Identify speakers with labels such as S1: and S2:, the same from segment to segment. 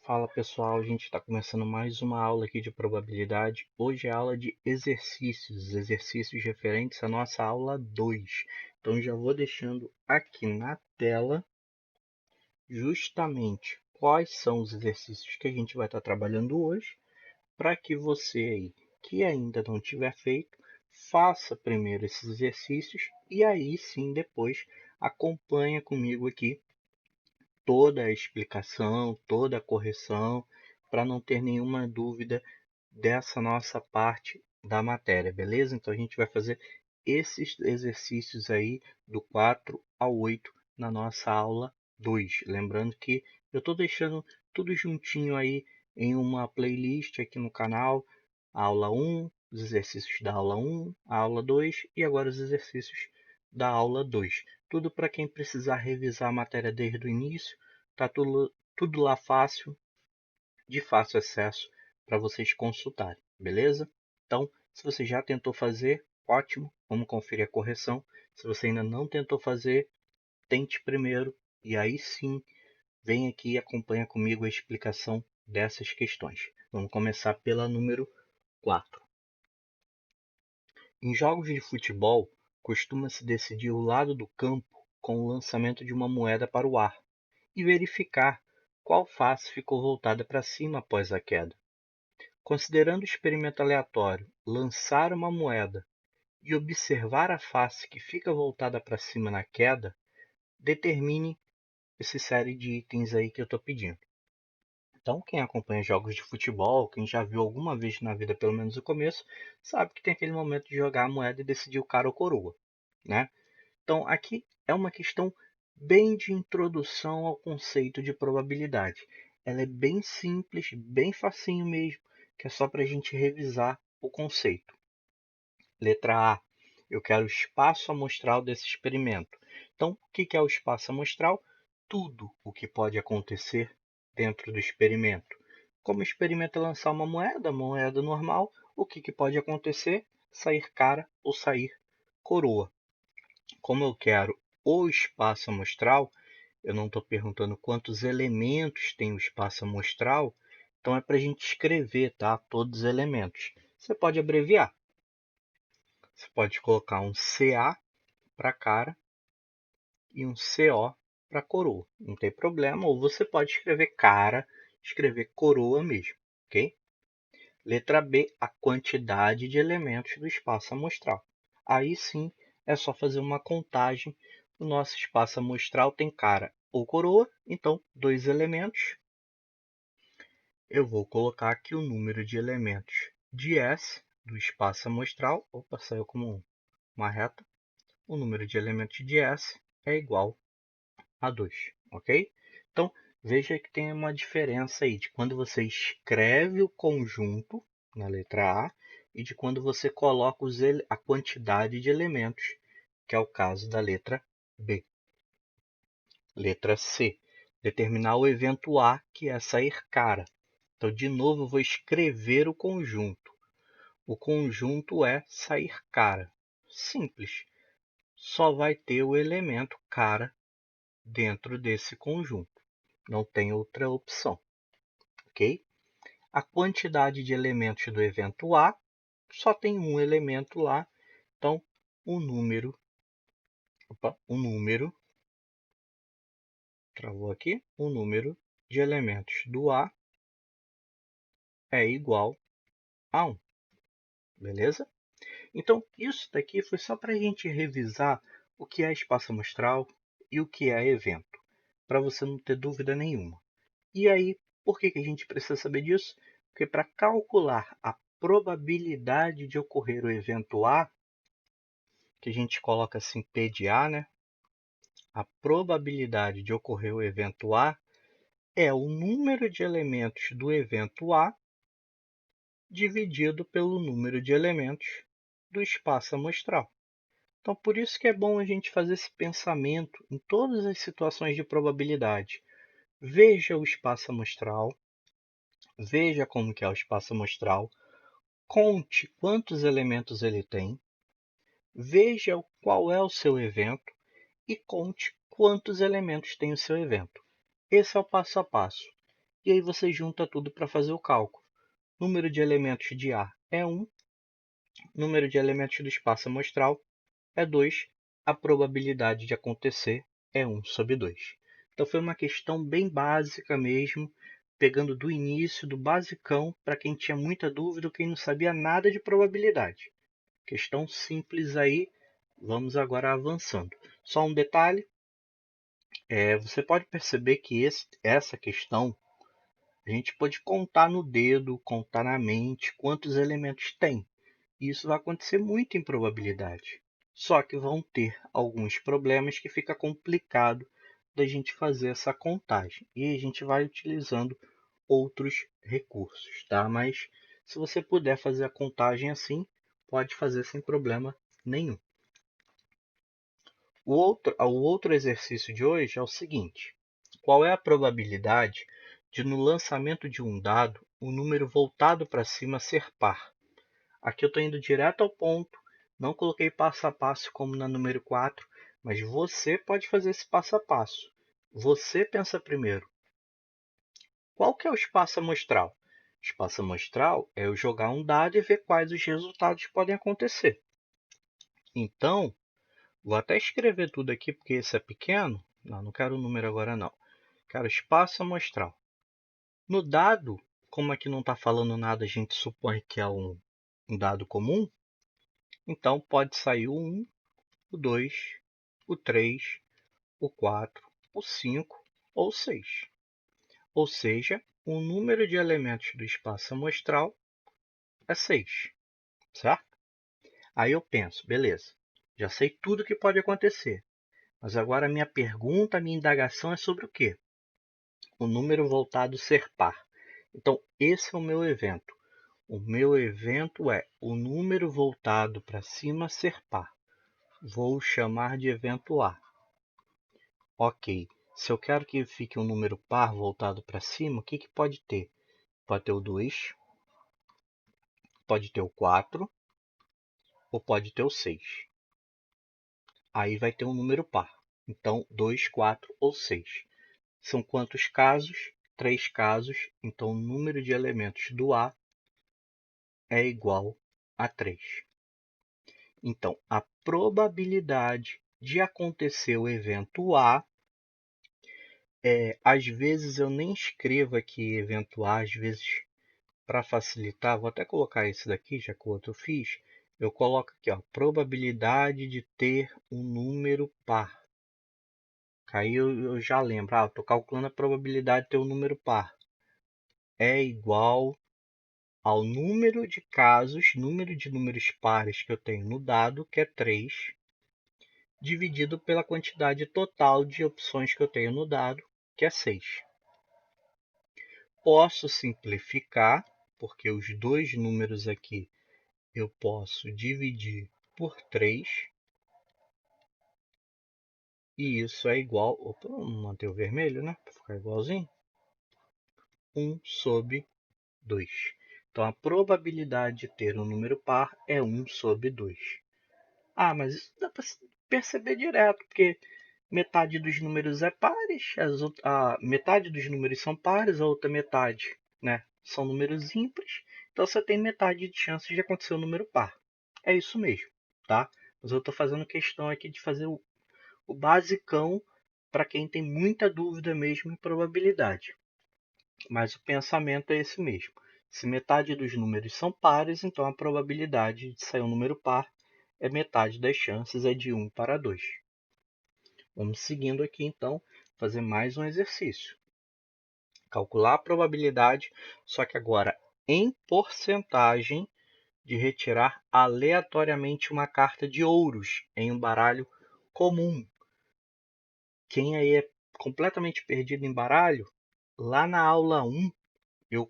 S1: Fala pessoal, a gente está começando mais uma aula aqui de probabilidade. Hoje é a aula de exercícios referentes à nossa aula 2. Então já vou deixando aqui na tela justamente quais são os exercícios que a gente vai estar trabalhando hoje, para que você aí que ainda não tiver feito, faça primeiro esses exercícios e aí sim depois acompanha comigo aqui toda a explicação, toda a correção, para não ter nenhuma dúvida dessa nossa parte da matéria, beleza? Então a gente vai fazer esses exercícios aí do 4 ao 8 na nossa aula 2. Lembrando que eu estou deixando tudo juntinho aí em uma playlist aqui no canal, a aula 1, os exercícios da aula 1, a aula 2 e agora os exercícios da aula 2. Tudo para quem precisar revisar a matéria desde o início, tá tudo lá fácil, de fácil acesso para vocês consultarem, beleza? Então, se você já tentou fazer, ótimo, vamos conferir a correção. Se você ainda não tentou fazer, tente primeiro e aí sim vem aqui e acompanha comigo a explicação dessas questões. Vamos começar pela número 4. Em jogos de futebol, costuma-se decidir o lado do campo com o lançamento de uma moeda para o ar e verificar qual face ficou voltada para cima após a queda. Considerando o experimento aleatório, lançar uma moeda e observar a face que fica voltada para cima na queda, determine essa série de itens aí que eu estou pedindo. Então, quem acompanha jogos de futebol, quem já viu alguma vez na vida, pelo menos o começo, sabe que tem aquele momento de jogar a moeda e decidir o cara ou coroa, né? Então, aqui é uma questão bem de introdução ao conceito de probabilidade. Ela é bem simples, bem facinho mesmo, que é só para a gente revisar o conceito. Letra A. Eu quero o espaço amostral desse experimento. Então, o que é o espaço amostral? Tudo o que pode acontecer dentro do experimento. Como o experimento é lançar uma moeda normal, o que pode acontecer? Sair cara ou sair coroa. Como eu quero o espaço amostral, eu não estou perguntando quantos elementos tem o espaço amostral, então é para a gente escrever, tá? Todos os elementos. Você pode abreviar. Você pode colocar um CA para cara e um CO para coroa. Não tem problema. Ou você pode escrever cara, escrever coroa mesmo, ok? Letra B, a quantidade de elementos do espaço amostral. Aí sim, é só fazer uma contagem. O nosso espaço amostral tem cara ou coroa, então 2 elementos. Eu vou colocar aqui o número de elementos de S do espaço amostral. Opa, saiu como uma reta. O número de elementos de S é igual a 2, ok? Então, veja que tem uma diferença aí de quando você escreve o conjunto na letra A e de quando você coloca a quantidade de elementos, que é o caso da letra B. Letra C. Determinar o evento A, que é sair cara. Então, de novo, eu vou escrever o conjunto. O conjunto é sair cara. Simples. Só vai ter o elemento cara dentro desse conjunto. Não tem outra opção, ok? A quantidade de elementos do evento A só tem um elemento lá, então travou aqui, o número de elementos do A é igual a 1, beleza? Então, isso daqui foi só para a gente revisar o que é espaço amostral e o que é evento, para você não ter dúvida nenhuma. E aí, por que a gente precisa saber disso? Porque para calcular a probabilidade de ocorrer o evento A, que a gente coloca assim P de A, né? A probabilidade de ocorrer o evento A é o número de elementos do evento A dividido pelo número de elementos do espaço amostral. Então, por isso que é bom a gente fazer esse pensamento em todas as situações de probabilidade. Veja o espaço amostral, veja como que é o espaço amostral, conte quantos elementos ele tem, veja qual é o seu evento e conte quantos elementos tem o seu evento. Esse é o passo a passo. e aí você junta tudo para fazer o cálculo. Número de elementos de A é 1, número de elementos do espaço amostral é 2, a probabilidade de acontecer é 1/2. Então foi uma questão bem básica mesmo, pegando do início, do basicão, para quem tinha muita dúvida ou quem não sabia nada de probabilidade. Questão simples aí, vamos agora avançando. Só um detalhe, você pode perceber que essa questão, a gente pode contar no dedo, contar na mente quantos elementos tem. E isso vai acontecer muito em probabilidade. Só que vão ter alguns problemas que fica complicado da gente fazer essa contagem. E a gente vai utilizando outros recursos, tá? Mas se você puder fazer a contagem assim, pode fazer sem problema nenhum. O outro exercício de hoje é o seguinte: qual é a probabilidade de, no lançamento de um dado, o número voltado para cima ser par? Aqui eu estou indo direto ao ponto, não coloquei passo a passo como na número 4, mas você pode fazer esse passo a passo. Você pensa primeiro, qual que é o espaço amostral? O espaço amostral é eu jogar um dado e ver quais os resultados podem acontecer. Então, vou até escrever tudo aqui, porque esse é pequeno. Não quero o número agora não. Quero espaço amostral. No dado, como aqui não está falando nada, a gente supõe que é um dado comum. Então, pode sair o 1, o 2, o 3, o 4, o 5 ou o 6. Ou seja, o número de elementos do espaço amostral é 6, certo? Aí eu penso, beleza, já sei tudo o que pode acontecer. Mas agora a minha pergunta, a minha indagação é sobre o quê? O número voltado ser par. Então, esse é o meu evento. O meu evento é o número voltado para cima ser par. Vou chamar de evento A. Ok, se eu quero que fique um número par voltado para cima, o que pode ter? Pode ter o 2, pode ter o 4 ou pode ter o 6. Aí vai ter um número par. Então, 2, 4 ou 6. São quantos casos? 3 casos. Então, o número de elementos do A é igual a 3. Então, a probabilidade de acontecer o evento A às vezes eu nem escrevo aqui evento A, às vezes para facilitar, vou até colocar esse daqui, já que o outro eu fiz, eu coloco aqui, ó, probabilidade de ter um número par. Aí eu já lembro, estou calculando a probabilidade de ter um número par. É igual ao número de casos, número de números pares que eu tenho no dado, que é 3, dividido pela quantidade total de opções que eu tenho no dado, que é 6. Posso simplificar, porque os dois números aqui eu posso dividir por 3, e isso é igual, opa, vamos manter o vermelho, né, para ficar igualzinho, 1/2. Então, a probabilidade de ter um número par é 1/2. Mas isso dá para perceber direto, porque metade dos números é pares, a metade dos números são pares, a outra metade, né, são números ímpares. Então, você tem metade de chance de acontecer um número par. É isso mesmo, tá? Mas eu estou fazendo questão aqui de fazer o basicão para quem tem muita dúvida mesmo em probabilidade. Mas o pensamento é esse mesmo. Se metade dos números são pares, então a probabilidade de sair um número par é metade das chances, é de 1 para 2. Vamos seguindo aqui, então, fazer mais um exercício. Calcular a probabilidade, só que agora em porcentagem, de retirar aleatoriamente uma carta de ouros em um baralho comum. Quem aí é completamente perdido em baralho, lá na aula 1, eu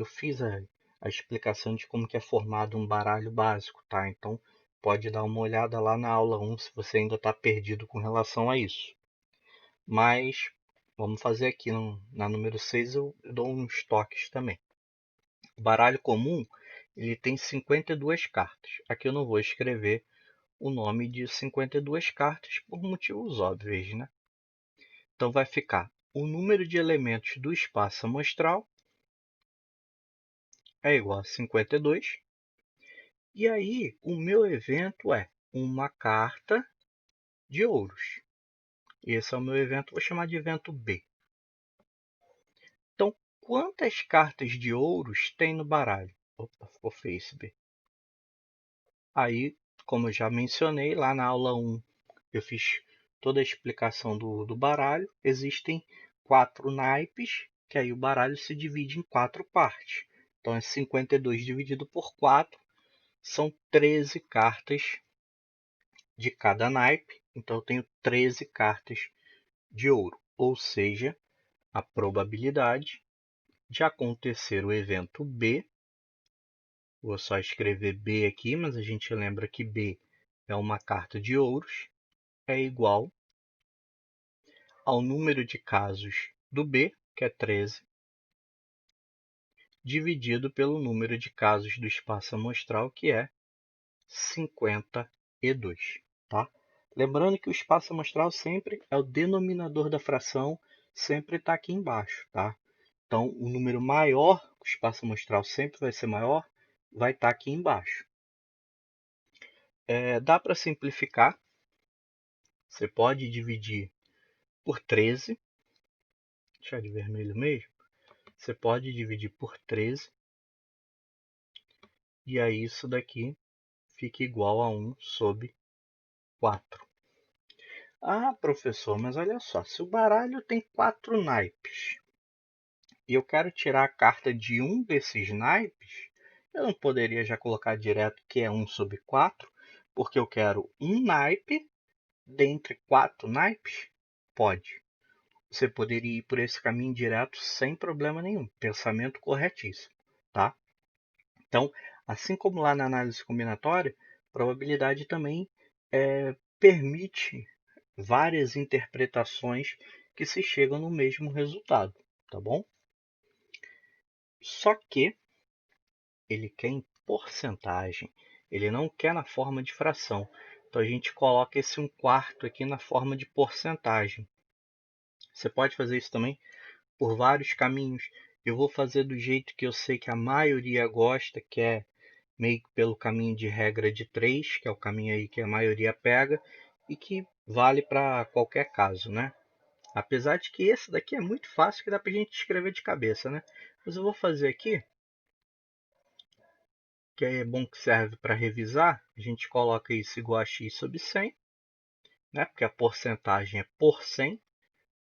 S1: fiz a explicação de como que é formado um baralho básico, tá? Então, pode dar uma olhada lá na aula 1 se você ainda está perdido com relação a isso. Mas, vamos fazer aqui na número 6, eu dou uns toques também. O baralho comum, ele tem 52 cartas. Aqui eu não vou escrever o nome de 52 cartas por motivos óbvios, né? Então, vai ficar o número de elementos do espaço amostral é igual a 52. E aí, o meu evento é uma carta de ouros. Esse é o meu evento, vou chamar de evento B. Então, quantas cartas de ouros tem no baralho? Opa, ficou feio esse B. Aí, como eu já mencionei, lá na aula 1, eu fiz toda a explicação do baralho. Existem 4 naipes, que aí o baralho se divide em 4 partes. Então, é 52 dividido por 4, são 13 cartas de cada naipe. Então, eu tenho 13 cartas de ouro, ou seja, a probabilidade de acontecer o evento B, vou só escrever B aqui, mas a gente lembra que B é uma carta de ouros, é igual ao número de casos do B, que é 13, dividido pelo número de casos do espaço amostral, que é 52. Tá? Lembrando que o espaço amostral sempre é o denominador da fração, sempre está aqui embaixo. Tá? Então, o número maior, o espaço amostral sempre vai ser maior, vai estar aqui embaixo. Dá para simplificar. Você pode dividir por 13. Deixar de vermelho mesmo. Você pode dividir por 13. E aí isso daqui fica igual a 1 sobre 4. Ah, professor, mas olha só. Se o baralho tem 4 naipes e eu quero tirar a carta de um desses naipes, eu não poderia já colocar direto que é 1 sobre 4, porque eu quero um naipe dentre 4 naipes? Pode. Você poderia ir por esse caminho direto sem problema nenhum. Pensamento corretíssimo, tá? Então, assim como lá na análise combinatória, probabilidade também permite várias interpretações que se chegam no mesmo resultado, tá bom? Só que ele quer em porcentagem, ele não quer na forma de fração. Então a gente coloca esse 1/4 aqui na forma de porcentagem. Você pode fazer isso também por vários caminhos. Eu vou fazer do jeito que eu sei que a maioria gosta, que é meio que pelo caminho de regra de 3, que é o caminho aí que a maioria pega e que vale para qualquer caso, né? Apesar de que esse daqui é muito fácil, que dá para a gente escrever de cabeça, né? Mas eu vou fazer aqui, que é bom que serve para revisar. A gente coloca isso igual a x sobre 100, né? Porque a porcentagem é por 100,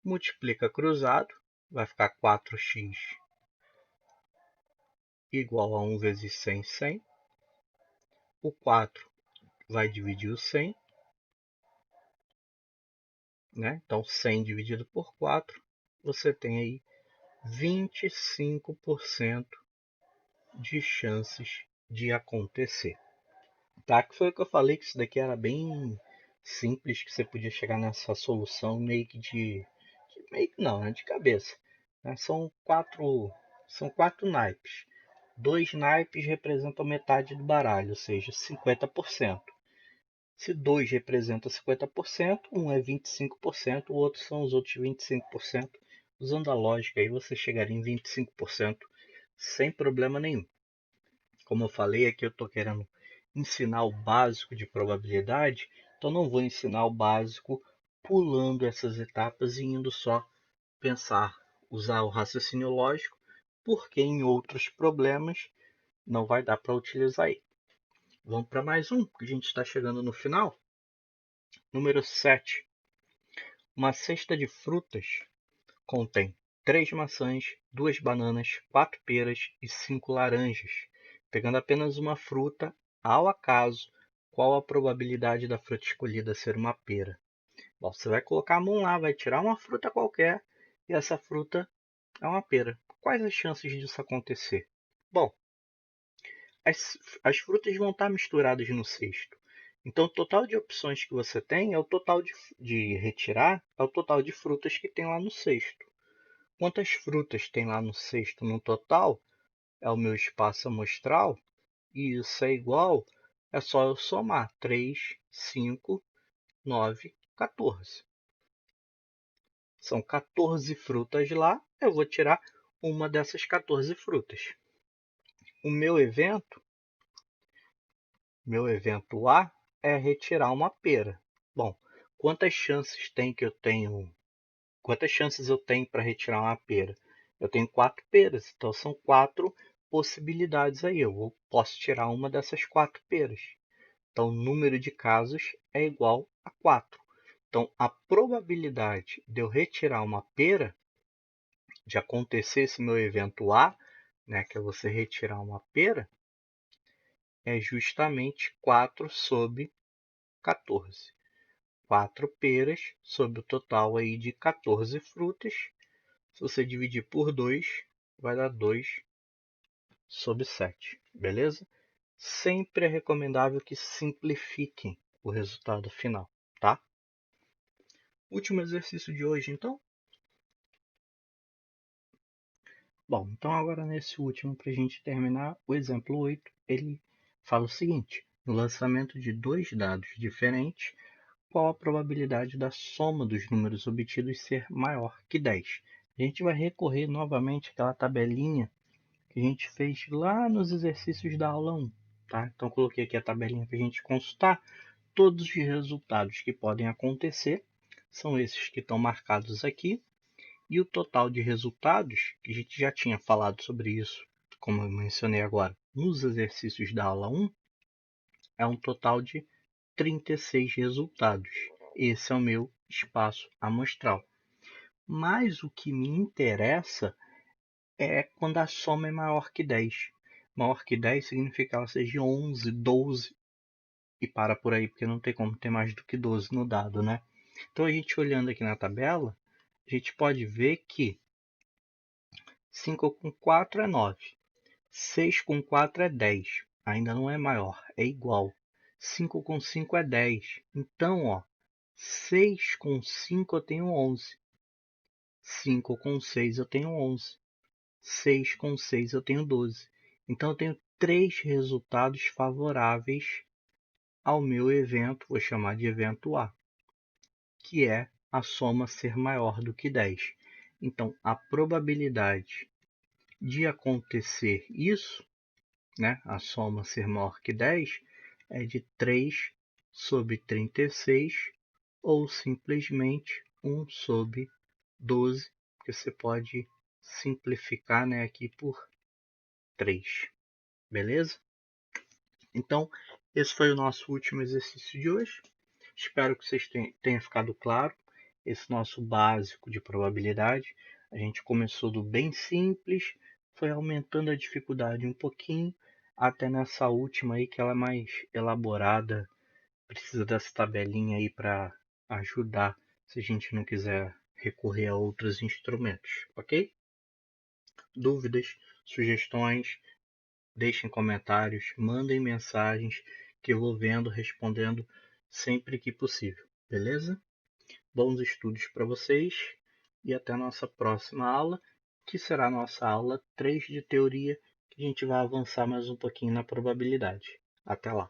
S1: multiplica cruzado, vai ficar 4x igual a 1 vezes 100, 100. O 4 vai dividir o 100, né? Então, 100 dividido por 4, você tem aí 25% de chances de acontecer. Tá? Que foi o que eu falei, que isso daqui era bem simples, que você podia chegar nessa solução meio que meio que não, né? De cabeça. Né? São quatro naipes. 2 naipes representam metade do baralho, ou seja, 50%. Se 2 representa 50%, um é 25%, o outro são os outros 25%. Usando a lógica aí, você chegaria em 25% sem problema nenhum. Como eu falei aqui, eu estou querendo ensinar o básico de probabilidade, então não vou ensinar o básico pulando essas etapas e indo só pensar, usar o raciocínio lógico, porque em outros problemas não vai dar para utilizar ele. Vamos para mais um, porque a gente está chegando no final. Número 7. Uma cesta de frutas contém 3 maçãs, 2 bananas, 4 peras e 5 laranjas. Pegando apenas uma fruta, ao acaso, qual a probabilidade da fruta escolhida ser uma pera? Bom, você vai colocar a mão lá, vai tirar uma fruta qualquer e essa fruta é uma pera. Quais as chances disso acontecer? Bom, as frutas vão estar misturadas no cesto. Então, o total de opções que você tem é o total de retirar, é o total de frutas que tem lá no cesto. Quantas frutas tem lá no cesto no total é o meu espaço amostral, e isso é igual, é só eu somar 3, 5, 9, 14. São 14 frutas lá, eu vou tirar uma dessas 14 frutas. O meu evento A é retirar uma pera. Bom, quantas chances eu tenho para retirar uma pera? Eu tenho 4 peras, então são 4 possibilidades aí. Posso tirar uma dessas 4 peras. Então, o número de casos é igual a 4. Então, a probabilidade de eu retirar uma pera, de acontecer esse meu evento A, né, que é você retirar uma pera, é justamente 4 sobre 14. 4 peras sobre o total aí de 14 frutas. Se você dividir por 2, vai dar 2 sobre 7, beleza? Sempre é recomendável que simplifiquem o resultado final, tá? Último exercício de hoje, então. Bom, então agora nesse último, para a gente terminar, o exemplo 8, ele fala o seguinte: no lançamento de 2 dados diferentes, qual a probabilidade da soma dos números obtidos ser maior que 10? A gente vai recorrer novamente àquela tabelinha que a gente fez lá nos exercícios da aula 1. Tá? Então, coloquei aqui a tabelinha para a gente consultar. Todos os resultados que podem acontecer são esses que estão marcados aqui. E o total de resultados, que a gente já tinha falado sobre isso, como eu mencionei agora, nos exercícios da aula 1, é um total de 36 resultados. Esse é o meu espaço amostral. Mas o que me interessa é quando a soma é maior que 10. Maior que 10 significa que ela seja 11, 12 e para por aí, porque não tem como ter mais do que 12 no dado, né? Então, a gente olhando aqui na tabela, a gente pode ver que 5 com 4 é 9. 6 com 4 é 10. Ainda não é maior, é igual. 5 com 5 é 10. Então, ó, 6 com 5 eu tenho 11. 5 com 6 eu tenho 11. 6 com 6 eu tenho 12. Então, eu tenho 3 resultados favoráveis ao meu evento, vou chamar de evento A, que é a soma ser maior do que 10. Então, a probabilidade de acontecer isso, né, a soma ser maior que 10, é de 3 sobre 36, ou simplesmente 1 sobre 12, que você pode simplificar, né, aqui por 3. Beleza? Então, esse foi o nosso último exercício de hoje. Espero que vocês tenha ficado claro esse nosso básico de probabilidade. A gente começou do bem simples, foi aumentando a dificuldade um pouquinho, até nessa última aí que ela é mais elaborada, precisa dessa tabelinha aí para ajudar se a gente não quiser recorrer a outros instrumentos, ok? Dúvidas, sugestões, deixem comentários, mandem mensagens que eu vou vendo, respondendo sempre que possível, beleza? Bons estudos para vocês e até a nossa próxima aula, que será a nossa aula 3 de teoria, que a gente vai avançar mais um pouquinho na probabilidade. Até lá!